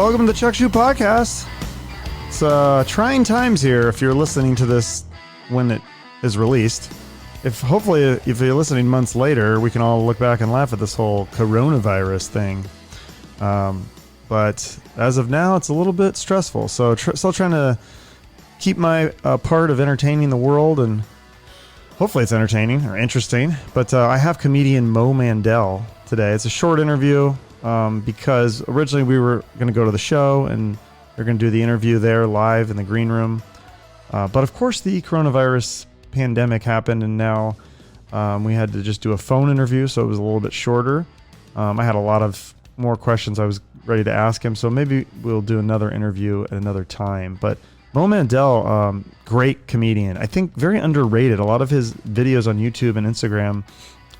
Welcome to the Chuck Shoe Podcast. It's trying times here if you're listening to this when it is released. If you're listening months later, we can all look back and laugh at this whole coronavirus thing. But as of now, it's a little bit stressful. So still trying to keep my part of entertaining the world, and hopefully it's entertaining or interesting. But I have comedian Mo Mandel today. It's a short interview because originally we were going to go to the show and they're going to do the interview there live in the green room. But of course the coronavirus pandemic happened, and now we had to just do a phone interview, so it was a little bit shorter. I had a lot of more questions I was ready to ask him, so maybe we'll do another interview at another time. But Mo Mandel, great comedian. I think very underrated. A lot of his videos on YouTube and Instagram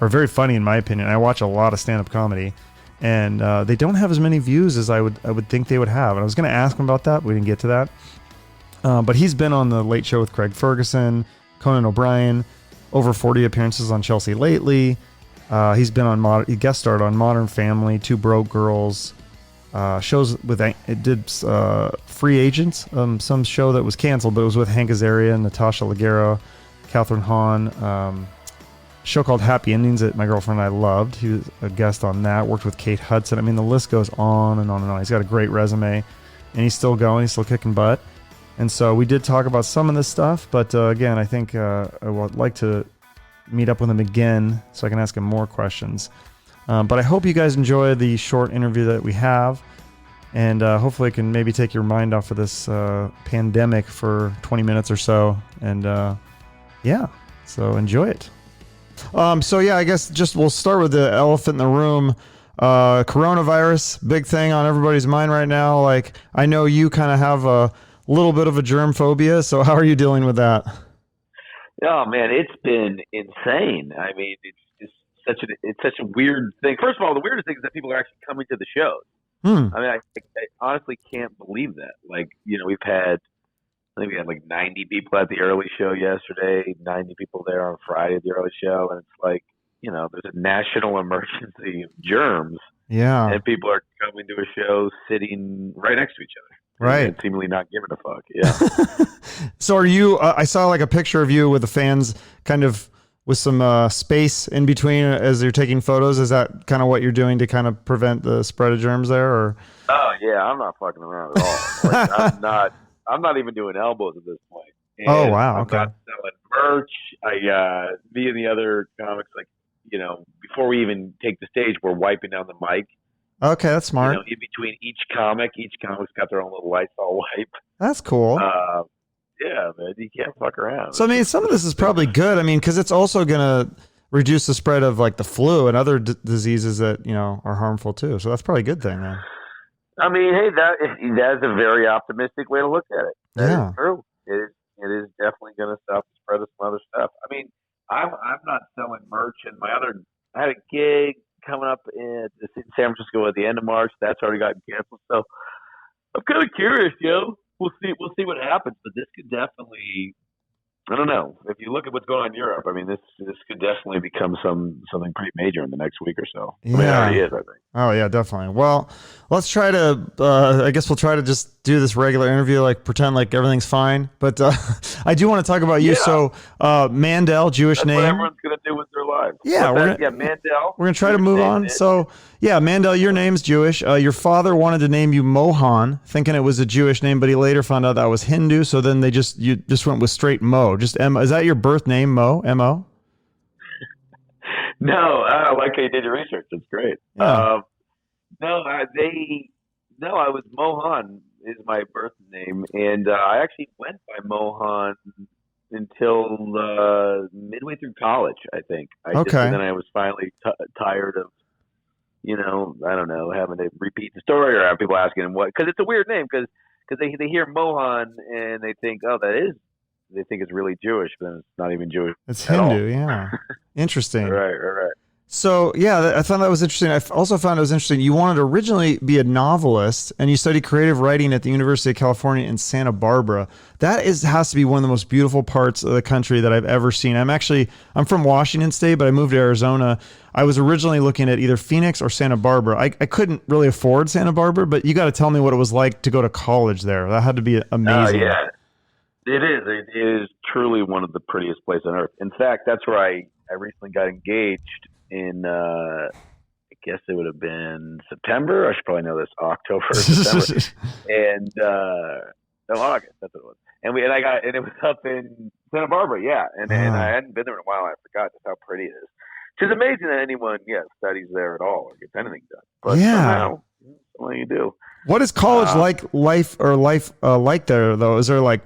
are very funny in my opinion. I watch a lot of stand-up comedy, and they don't have as many views as I would think they would have. And I was going to ask him about that, but we didn't get to that. But he's been on The Late Show with Craig Ferguson, Conan O'Brien, over 40 appearances on Chelsea Lately. He's been he guest starred on Modern Family, Two Broke Girls, shows with Free Agents, some show that was canceled, but it was with Hank Azaria, Natasha Leggero, Catherine Hahn. Show called Happy Endings that my girlfriend and I loved. He was a guest on that. Worked with Kate Hudson. I mean, the list goes on and on and on. He's got a great resume, and he's still going. He's still kicking butt. And so we did talk about some of this stuff, but again, I think I would like to meet up with him again so I can ask him more questions. But I hope you guys enjoy the short interview that we have, and hopefully it can maybe take your mind off of this pandemic for 20 minutes or so. And so enjoy it. I guess we'll start with the elephant in the room. Coronavirus, big thing on everybody's mind right now. Like, I know you kind of have a little bit of a germ phobia, so how are you dealing with that? Oh man, it's been insane. I mean, it's such a weird thing. First of all, the weirdest thing is that people are actually coming to the shows. I mean, I honestly can't believe that. Like, we had 90 people at the early show yesterday, 90 people there on Friday at the early show, and it's like, there's a national emergency of germs. Yeah. And people are coming to a show sitting right next to each other. Right. And seemingly not giving a fuck. Yeah. So are you, I saw like a picture of you with the fans kind of with some space in between as you're taking photos. Is that kind of what you're doing to kind of prevent the spread of germs there? Or? Oh yeah. I'm not fucking around at all. Like, I'm not even doing elbows at this point. And oh, wow. Okay. I'm not selling merch. Me and the other comics, before we even take the stage, we're wiping down the mic. Okay, that's smart. In between each comic's got their own little Lysol wipe. That's cool. Yeah, man, you can't fuck around. So, I mean, some of this is probably good. I mean, because it's also going to reduce the spread of like the flu and other diseases that, are harmful too. So that's probably a good thing, man. I mean, hey, that is a very optimistic way to look at it. That is true. It is definitely going to stop the spread of some other stuff. I mean, I'm not selling merch, and I had a gig coming up in San Francisco at the end of March. That's already gotten canceled. So I'm kind of curious, We'll see what happens. But this could definitely, I don't know. If you look at what's going on in Europe, I mean, this could definitely become something pretty major in the next week or so. Yeah. I mean, it already is, I think. Oh yeah, definitely. Well, let's try to. I guess we'll try to just do this regular interview, like pretend like everything's fine. But I do want to talk about you. Yeah. So Mandel, Jewish That's name. What everyone's gonna do with their lives. Yeah, Mandel. We're gonna try to move on. So yeah, Mandel, your name's Jewish. Your father wanted to name you Mohan, thinking it was a Jewish name, but he later found out that was Hindu. So then you just went with straight Mo. Just M. Is that your birth name, Mo? M-O? No, I like how you did your research. It's great. Yeah. I was Mohan is my birth name, and I actually went by Mohan until midway through college, I think. And then I was finally tired of, I don't know, having to repeat the story or have people asking what, because it's a weird name, because they hear Mohan and they think, they think it's really Jewish, but it's not even Jewish. It's Hindu, yeah. Interesting. Right. So yeah, I thought that was interesting. I also found it was interesting. You wanted to originally be a novelist, and you studied creative writing at the University of California in Santa Barbara. That has to be one of the most beautiful parts of the country that I've ever seen. I'm from Washington State, but I moved to Arizona. I was originally looking at either Phoenix or Santa Barbara. I couldn't really afford Santa Barbara, but you got to tell me what it was like to go to college there. That had to be amazing. Yeah, it is. It is truly one of the prettiest places on earth. In fact, that's where I recently got engaged in. I guess it would have been September. I should probably know this. October, or September, and no, August. That's what it was. And it was up in Santa Barbara. Yeah, and I hadn't been there in a while. I forgot just how pretty it is. It's amazing that anyone, studies there at all or gets anything done. But somehow, what do you do? What is college life like there, though? Is there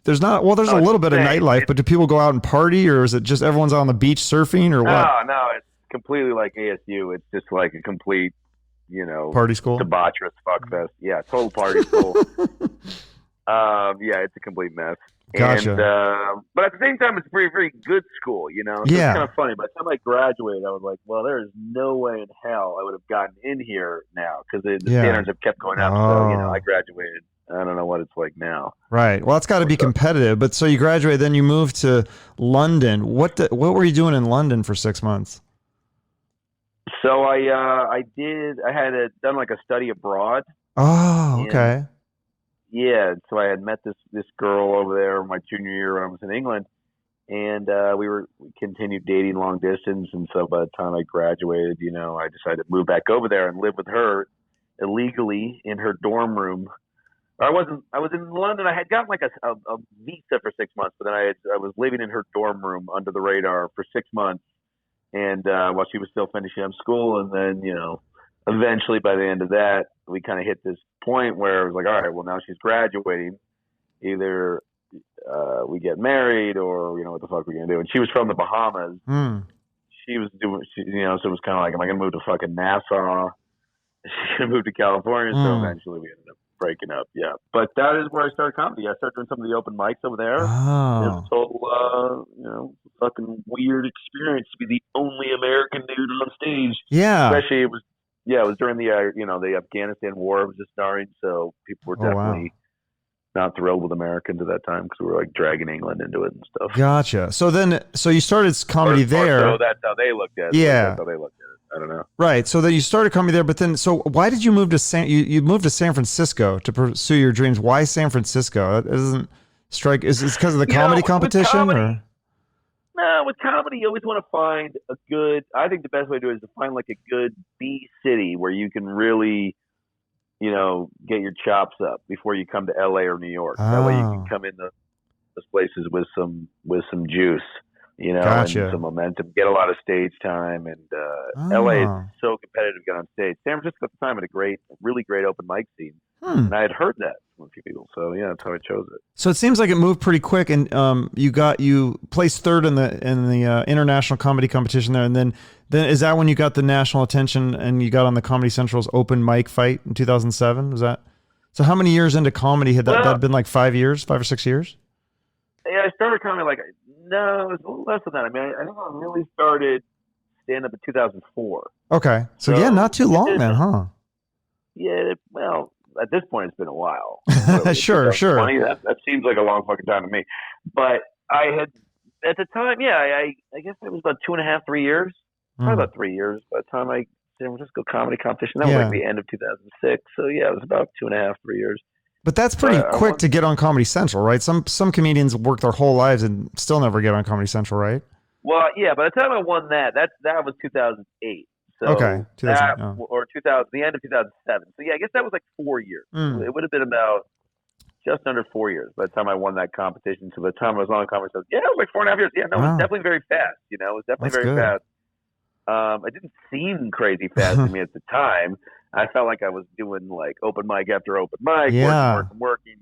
there's not, well, there's a little bit of nightlife, but do people go out and party, or is it just everyone's out on the beach surfing, or what? No, it's completely like ASU. It's just like a complete, party school, debaucherous fuckfest. Yeah, total party school. It's a complete mess. Gotcha. And, but at the same time, it's a very, very good school, So it's kind of funny. By the time I graduated, I was like, well, there is no way in hell I would have gotten in here now, because the standards have kept going up. So, I graduated. I don't know what it's like now. Right. Well, it's got to be competitive. But so you graduated, then you moved to London. What were you doing in London for 6 months? So I had done like a study abroad. Oh, okay. Yeah, so I had met this girl over there my junior year when I was in England, and we continued dating long distance. And so by the time I graduated, I decided to move back over there and live with her illegally in her dorm room. I was in London. I had gotten like a visa for 6 months, but then I was living in her dorm room under the radar for 6 months, and while she was still finishing up school. And then eventually by the end of that, we kind of hit this point where it was like, all right, well, now she's graduating. Either we get married, or what the fuck are we gonna do? And she was from the Bahamas. She was doing, so it was kind of like, am I gonna move to fucking Nassau? She's gonna move to California. So eventually we ended up breaking up. Yeah, but that is where I started comedy. I started doing some of the open mics over there. Oh. It was a total, fucking weird experience to be the only American dude on stage. Yeah, especially it was during the the Afghanistan war was just starting, so people were definitely not thrilled with Americans at that time, because we were like dragging England into it and stuff. Gotcha. So you started comedy there. So that's how they looked at it. Yeah, that's how they looked at it. I don't know. Right. So then you started comedy there, but then why did you move to you moved to San Francisco to pursue your dreams? Why San Francisco? It doesn't strike. Is it because of the comedy competition, or? No, with comedy, you always want to find a good. I think the best way to do it is to find like a good B city where you can really, get your chops up before you come to LA or New York. That way you can come in those places with some juice, Gotcha. and some momentum. Get a lot of stage time, and LA is so competitive to get on stage. San Francisco at the time had a really great open mic scene, and I had heard that from a few people. So yeah, that's how I chose it. So it seems like it moved pretty quick, and you placed third in the international comedy competition there, and then is that when you got the national attention and you got on the Comedy Central's open mic fight in 2007? Was that? So how many years into comedy had that? That'd been like 5 or 6 years? Yeah, I started comedy no, it was a little less than that. I mean, I think I really started stand up in 2004. Okay, so yeah, not too long then, huh? Yeah, well, at this point, it's been a while. Sure. That seems like a long fucking time to me. But I had, at the time, I guess it was about 2.5, 3 years. Probably about 3 years by the time I San Francisco comedy competition. That was like the end of 2006. So yeah, it was about 2.5, 3 years. But that's pretty quick to get on Comedy Central, right? Some comedians work their whole lives and still never get on Comedy Central, right? Well, yeah. By the time I won that was 2008. So okay, or 2000, the end of 2007. So yeah, I guess that was like 4 years. It would have been about just under 4 years by the time I won that competition. So by the time I was on Comedy Central, it was like 4.5 years. Yeah, no, it was definitely very fast. It was definitely very fast. It didn't seem crazy fast to me at the time. I felt like I was doing like open mic after open mic, working.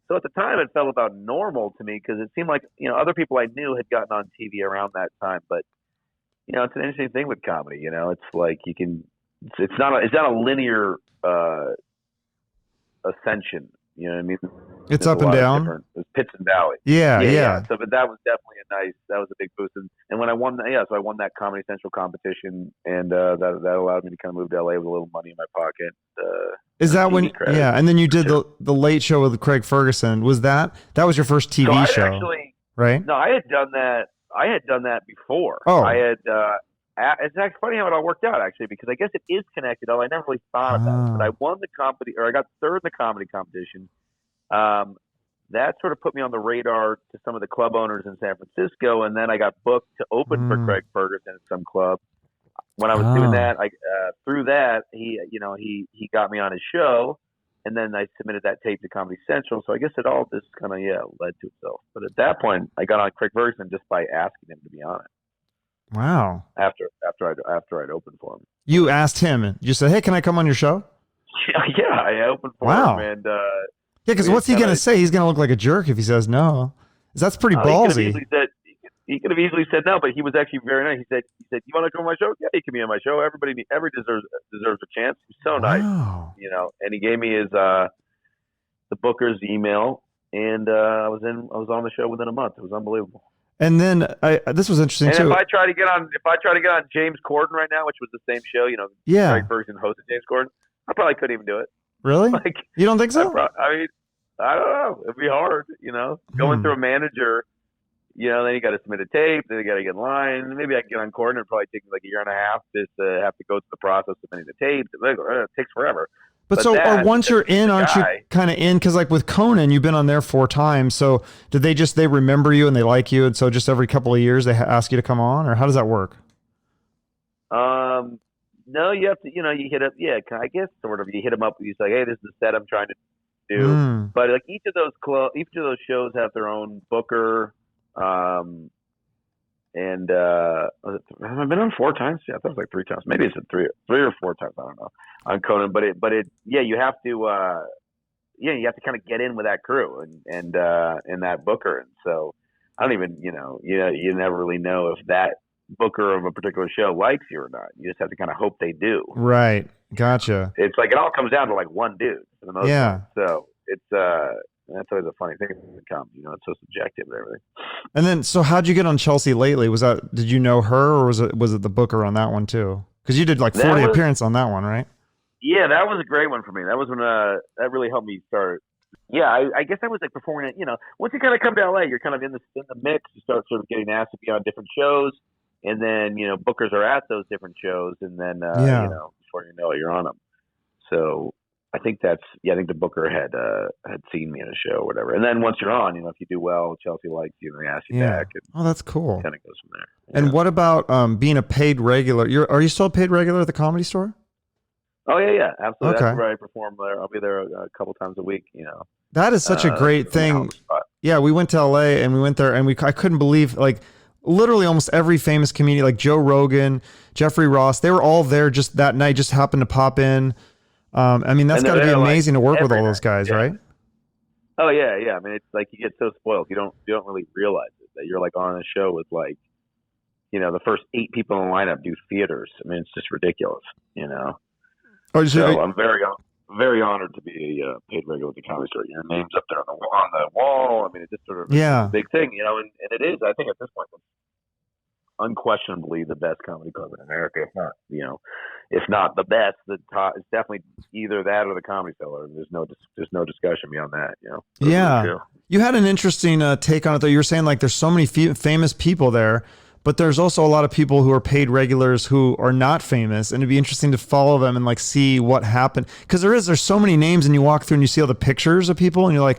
So at the time, it felt about normal to me, because it seemed like other people I knew had gotten on TV around that time. But it's an interesting thing with comedy. It's like you can. It's not a linear ascension. You know what I mean? It's up and down. It's pits and valleys. Yeah. So, but that was definitely that was a big boost. And when I won, so I won that Comedy Central competition, and that allowed me to kind of move to LA with a little money in my pocket. Is that when? Credit. Yeah, and then you did the Late Show with Craig Ferguson. Was that was your first TV show? Actually, right? No, I had done that. I had done that before. Oh, I had. It's actually funny how it all worked out, actually, because I guess it is connected. Although I never really thought of that. But I won the comedy, or I got third in the comedy competition. That sort of put me on the radar to some of the club owners in San Francisco, and then I got booked to open for Craig Ferguson at some club. When I was doing that, through that he got me on his show, and then I submitted that tape to Comedy Central. So I guess it all just kind of led to itself. But at that point, I got on Craig Ferguson just by asking him to be on it. Wow! After I'd opened for him, you asked him. You said, "Hey, can I come on your show?" Yeah, I opened for him, and yeah, because what's he gonna say? He's gonna look like a jerk if he says no. That's pretty ballsy. He could have easily said no, but he was actually very nice. He said, "You want to come on my show? Yeah, you can be on my show. Everybody deserves a chance." He's so nice, And he gave me his the booker's email, and I was on the show within a month. It was unbelievable. And then this was interesting too. And if I try to get on James Corden right now, which was the same show, Craig Ferguson hosted James Corden, I probably couldn't even do it. Really? You don't think so? I mean, I don't know. It'd be hard, going through a manager. Then you got to submit a tape. Then you got to get in line. Maybe I can get on Corden. It'd probably take me like a year and a half just to have to go through the process of submitting the tapes. It takes forever. But once you're in, aren't you kind of in? Because like with Conan, you've been on there 4 times. So did they remember you and they like you? And so just every couple of years they ask you to come on, or how does that work? No, you have to, you hit up. Yeah, I guess sort of. You hit them up. You say, hey, this is the set I'm trying to do. But like each of those shows have their own booker. And have I been on 4 times? Yeah, I thought it was like 3 times. Maybe it's 3 or 4 times. I don't know on Conan, but you have to you have to kind of get in with that crew and that booker, and so I don't even you never really know if that booker of a particular show likes you or not. You just have to kind of hope they do. Right. Gotcha. It's like it all comes down to like one dude for the most part. So it's that's always a funny thing when it comes. It's so subjective and everything. And then, so how'd you get on Chelsea Lately? Did you know her, or was it the booker on that one too? Because you did like 40 appearances on that one, right? Yeah, that was a great one for me. That was when that really helped me start. Yeah, I guess I was like performing it. Once you kind of come to LA, you're kind of in the mix. You start sort of getting asked to be on different shows, and then bookers are at those different shows, and then before you know it, you're on them. So I think the booker had seen me in a show or whatever, and then once you're on, if you do well, Chelsea likes you and they ask you back. And that's cool. Kind of goes from there. And what about being a paid regular? Are you still a paid regular at the Comedy Store? Oh yeah, absolutely. Okay. That's where I perform there. I'll be there a couple times a week. That is such a great thing. Yeah, we went to LA and we went there, and I couldn't believe, like, literally almost every famous comedian, like Joe Rogan, Jeffrey Ross, they were all there just that night. Just happened to pop in. I mean, that's got to be amazing to work with all those guys, right? Oh yeah. I mean, it's like you get so spoiled. You don't really realize it, that you're like on a show with like, the first 8 people in the lineup do theaters. I mean, it's just ridiculous, So I'm very honored to be a paid regular at the Comedy Store. Your name's up there on the wall. I mean, it's just sort of a big thing, and it is. I think at this point, it's unquestionably the best comedy club in America, if not the best. The top, it's definitely either that or the Comedy Cellar. There's no discussion beyond that. Yeah, you had an interesting take on it though. You were saying like there's so many famous people there, but there's also a lot of people who are paid regulars who are not famous, and it'd be interesting to follow them and like see what happened, because there's so many names, and you walk through and you see all the pictures of people, and you're like,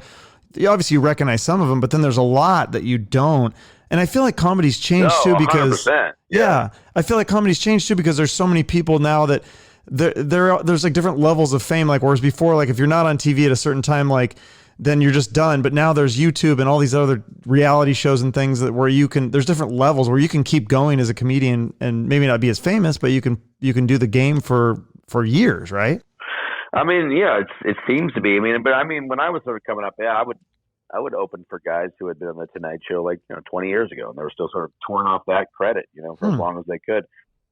obviously you recognize some of them, but then there's a lot that you don't. And I feel like comedy's changed too, because 100%, I feel like comedy's changed too, because there's so many people now that there's like different levels of fame. Like, whereas before, like if you're not on TV at a certain time, like then you're just done. But now there's YouTube and all these other reality shows and things there's different levels where you can keep going as a comedian and maybe not be as famous, but you can do the game for years, right? I mean, yeah, it seems to be. But when I was sort of coming up, I would open for guys who had been on the Tonight Show like 20 years ago, and they were still sort of torn off that credit, for as long as they could.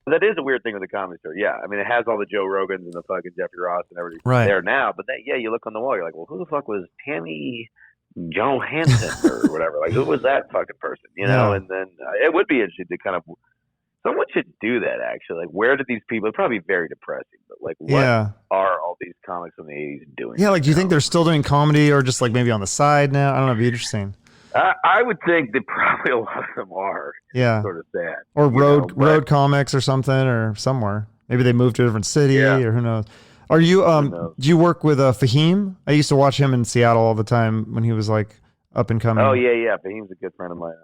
But that is a weird thing with the Comedy Store. Yeah, I mean, it has all the Joe Rogans and the fucking Jeffrey Ross and everything there now. But you look on the wall, you're like, well, who the fuck was Tammy Johansson or whatever. Like, who was that fucking person? You know? Yeah. And then it would be interesting to kind of. Someone should do that, actually. Like, where did these people? It's probably very depressing, but like, what are all these comics from the '80s doing? Yeah, like, do you think they're still doing comedy or just like maybe on the side now? I don't know. It'd be interesting. I would think that probably a lot of them are. Yeah. Sort of sad. Or road comics or something, or somewhere. Maybe they moved to a different city, or who knows. Are you do you work with Fahim? I used to watch him in Seattle all the time when he was like up and coming. Oh yeah. Fahim's a good friend of mine.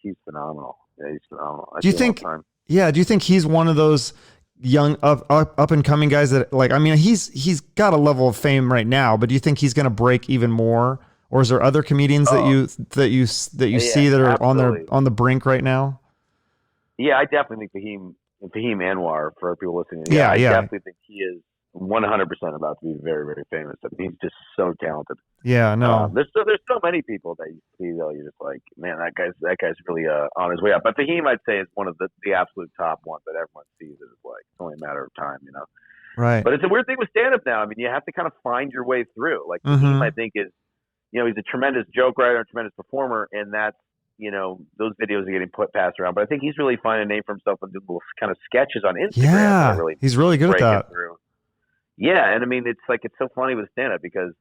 He's phenomenal. Yeah, he's phenomenal. Do you think? Yeah, do you think he's one of those young up and coming guys that, like, I mean, he's got a level of fame right now, but do you think he's going to break even more, or is there other comedians that you see that are on the brink right now? Yeah, I definitely think Fahim Anwar, for people listening. I definitely think he is 100% about to be very, very famous. I mean, he's just so talented. Yeah, no. There's so many people that you see, though, you're just like, man, that guy's really on his way up. But Fahim, I'd say, is one of the absolute top ones that everyone sees. It's like, it's only a matter of time, you know. Right. But it's a weird thing with stand-up now. I mean, you have to kind of find your way through. Like, Fahim, I think, is, you know, he's a tremendous joke writer, a tremendous performer, and that's, you know, those videos are getting passed around. But I think he's really finding a name for himself and doing little kind of sketches on Instagram. Yeah, he's really good at that. Yeah, and I mean, it's so funny with stand-up because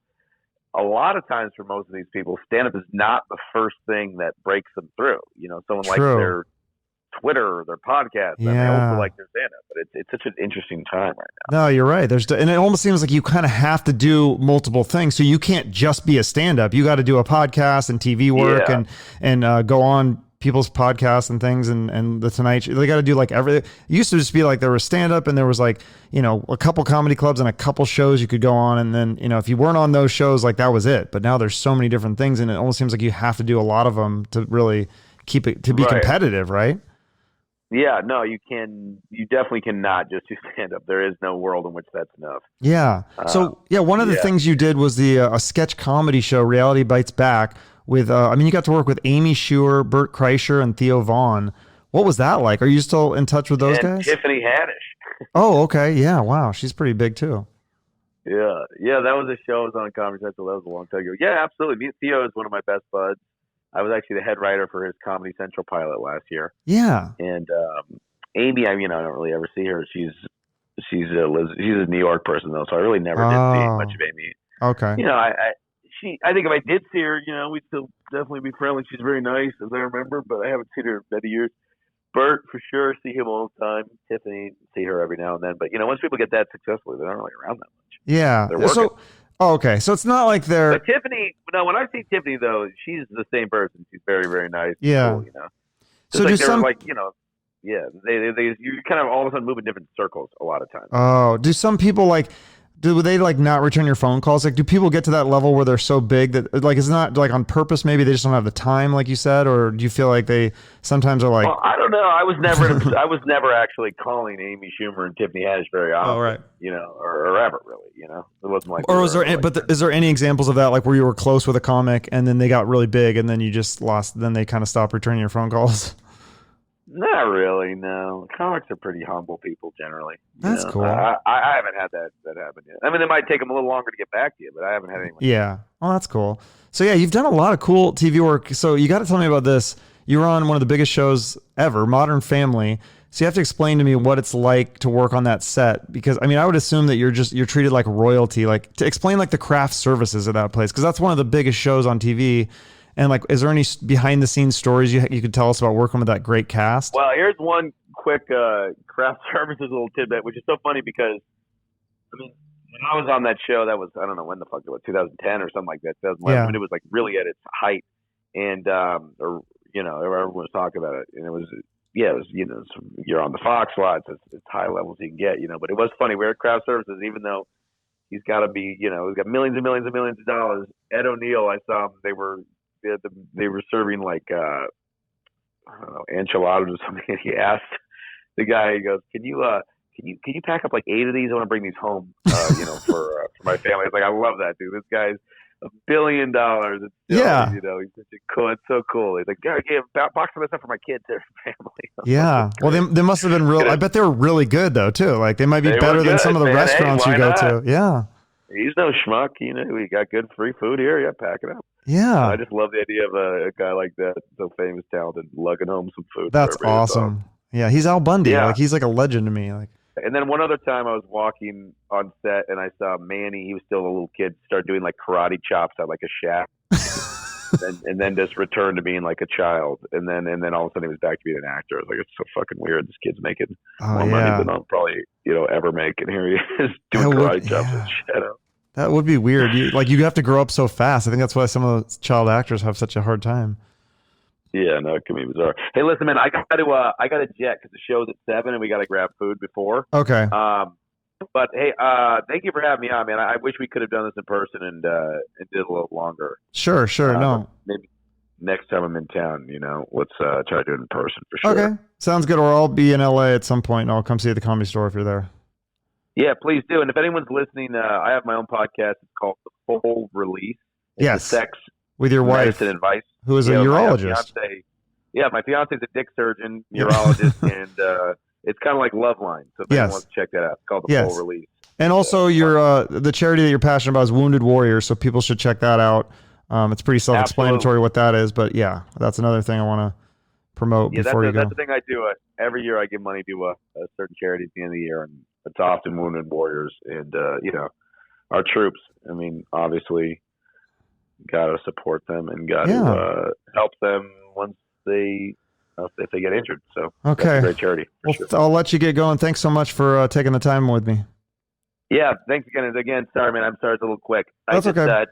a lot of times for most of these people, stand-up is not the first thing that breaks them through. You know, someone likes their Twitter or their podcast, and they also like their stand-up. But it's such an interesting time right now. No, you're right. And it almost seems like you kind of have to do multiple things. So you can't just be a stand-up. You got to do a podcast and TV work and go on people's podcasts and things and the Tonight Show. They got to do like everything. It used to just be like there was stand-up and there was like, you know, a couple comedy clubs and a couple shows you could go on, and then, you know, if you weren't on those shows, like that was it. But now there's so many different things, and it almost seems like you have to do a lot of them to really keep it, to be competitive, right? Yeah, no, you definitely cannot just do stand-up. There is no world in which that's enough. Yeah. So one of the things you did was a sketch comedy show, Reality Bites Back, with, I mean, you got to work with Amy Schuer, Bert Kreischer, and Theo Vaughn. What was that like? Are you still in touch with those guys? Tiffany Haddish. Oh, okay. Yeah. Wow. She's pretty big too. Yeah. Yeah. That was a show. It was on Comedy Central. That was a long time ago. Yeah, absolutely. Me and Theo is one of my best buds. I was actually the head writer for his Comedy Central pilot last year. Yeah. And Amy, I mean, I don't really ever see her. She's a New York person though, so I really never did see much of Amy. Okay. You know, I think if I did see her, you know, we'd still definitely be friendly. She's very nice, as I remember, but I haven't seen her in many years. Bert, for sure, see him all the time. Tiffany, see her every now and then. But, you know, once people get that successful, they're not really around that much. Yeah. So, okay. So it's not like they're... But Tiffany, no, when I see Tiffany, though, she's the same person. She's very, very nice. Yeah. Cool, you know. So like do some... like, you know, yeah, you kind of all of a sudden move in different circles a lot of times. Oh, do some people like... Do they like not return your phone calls? Like, do people get to that level where they're so big that like it's not like on purpose? Maybe they just don't have the time, like you said, or do you feel like they sometimes are like? Well, I don't know. I was never actually calling Amy Schumer and Tiffany Haddish very often. Oh, right. You know, or ever really. You know, it wasn't like. Or was there? Is there any examples of that, like where you were close with a comic and then they got really big and then you just lost? Then they kind of stopped returning your phone calls. Not really, no. Comics are pretty humble people generally. That's cool. I haven't had that happen yet. I mean, it might take them a little longer to get back to you, but I haven't had anyone. Yeah. Oh, that's cool. So yeah, you've done a lot of cool TV work. So you got to tell me about this. You were on one of the biggest shows ever, Modern Family. So you have to explain to me what it's like to work on that set, because I mean, I would assume that you're treated like royalty. Like, to explain like the craft services of that place, because that's one of the biggest shows on TV. And like, is there any behind the scenes stories you could tell us about working with that great cast? Well, here's one quick craft services little tidbit, which is so funny because, I mean, when I was on that show, that was, I don't know when the fuck it was, 2010 or something like that. 2011, when it was like really at its height, and or you know, everyone was talking about it, and it was you know, you're on the Fox lot, it's high levels you can get, you know. But it was funny. We're at craft services, even though he's got to be, you know, he's got millions and millions and millions of dollars. Ed O'Neill, I saw him. They were serving like I don't know, enchiladas or something. And he asked the guy, he goes, "Can you pack up like 8 of these? I want to bring these home, you know, for my family." It's like, I love that dude. This guy's $1 billion. It's still, yeah, you know, he's such a cool. It's so cool. He's like, "Yeah, a box of this stuff for my kids and family." Yeah. Well, they must have been real. I bet they were really good though too. Like, they might be better than some of the restaurants you go to. Yeah. He's no schmuck. We got good free food here. Yeah, pack it up. Yeah. I just love the idea of a guy like that, so famous, talented, lugging home some food. That's awesome. Yeah, he's Al Bundy. Yeah. Like, he's like a legend to me. Like. And then one other time I was walking on set and I saw Manny. He was still a little kid. Start doing like karate chops at like a shack, and then just returned to being like a child. And then all of a sudden he was back to being an actor. I was like, it's so fucking weird. This kid's making more money than I'll probably ever make, and here he is doing karate chops and shit. That would be weird. You have to grow up so fast. I think that's why some of the child actors have such a hard time. Yeah, no, it can be bizarre. Hey, listen, man, I got to jet because the show's at 7 and we got to grab food before. Okay. But hey, thank you for having me on, man. I wish we could have done this in person and did a little longer. Sure. No. Maybe next time I'm in town, let's try to do it in person for sure. Okay, sounds good. Or I'll be in LA at some point and I'll come see you at the Comedy Store if you're there. Yeah, please do. And if anyone's listening, I have my own podcast. It's called The Full Release. It's Sex with your wife, and advice, who is a urologist. My fiance's a dick surgeon, urologist, and it's kind of like Loveline. So if anyone wants to check that out, it's called The Full Release. And also, the charity that you're passionate about is Wounded Warriors, so people should check that out. It's pretty self-explanatory what that is, but yeah, that's another thing I want to promote before you go. That's the thing I do. Every year I give money to a certain charity at the end of the year, and it's often Wounded Warriors. And, our troops, obviously got to support them and got to help them once if they get injured. So okay, that's a great charity. Well, I'll let you get going. Thanks so much for taking the time with me. Yeah, thanks again. And again, sorry, man. I'm sorry it's a little quick. That's okay.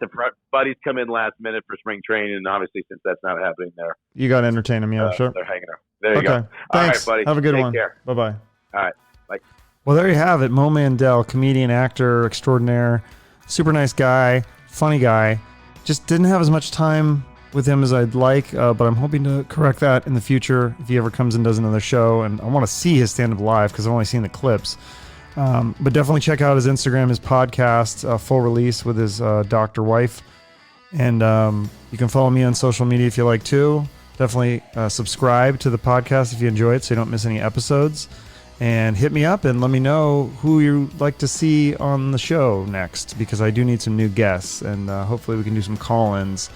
Buddies come in last minute for spring training, and obviously since that's not happening there, you got to entertain them. Yeah, sure. They're hanging out. There you go. Thanks. All right, buddy. Have a good one. Take care. Bye-bye. All right. Bye. Well, there you have it. Mo Mandel, comedian, actor extraordinaire, super nice guy, funny guy. Just didn't have as much time with him as I'd like, but I'm hoping to correct that in the future if he ever comes and does another show. And I want to see his stand-up live because I've only seen the clips. But definitely check out his Instagram, his podcast, Full Release with his doctor wife. And you can follow me on social media if you like too. Definitely subscribe to the podcast if you enjoy it so you don't miss any episodes. And hit me up and let me know who you'd like to see on the show next, because I do need some new guests, and hopefully we can do some call-ins,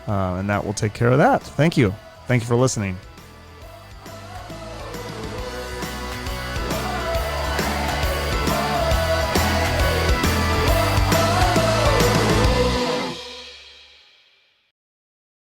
and that will take care of that. Thank you. Thank you for listening.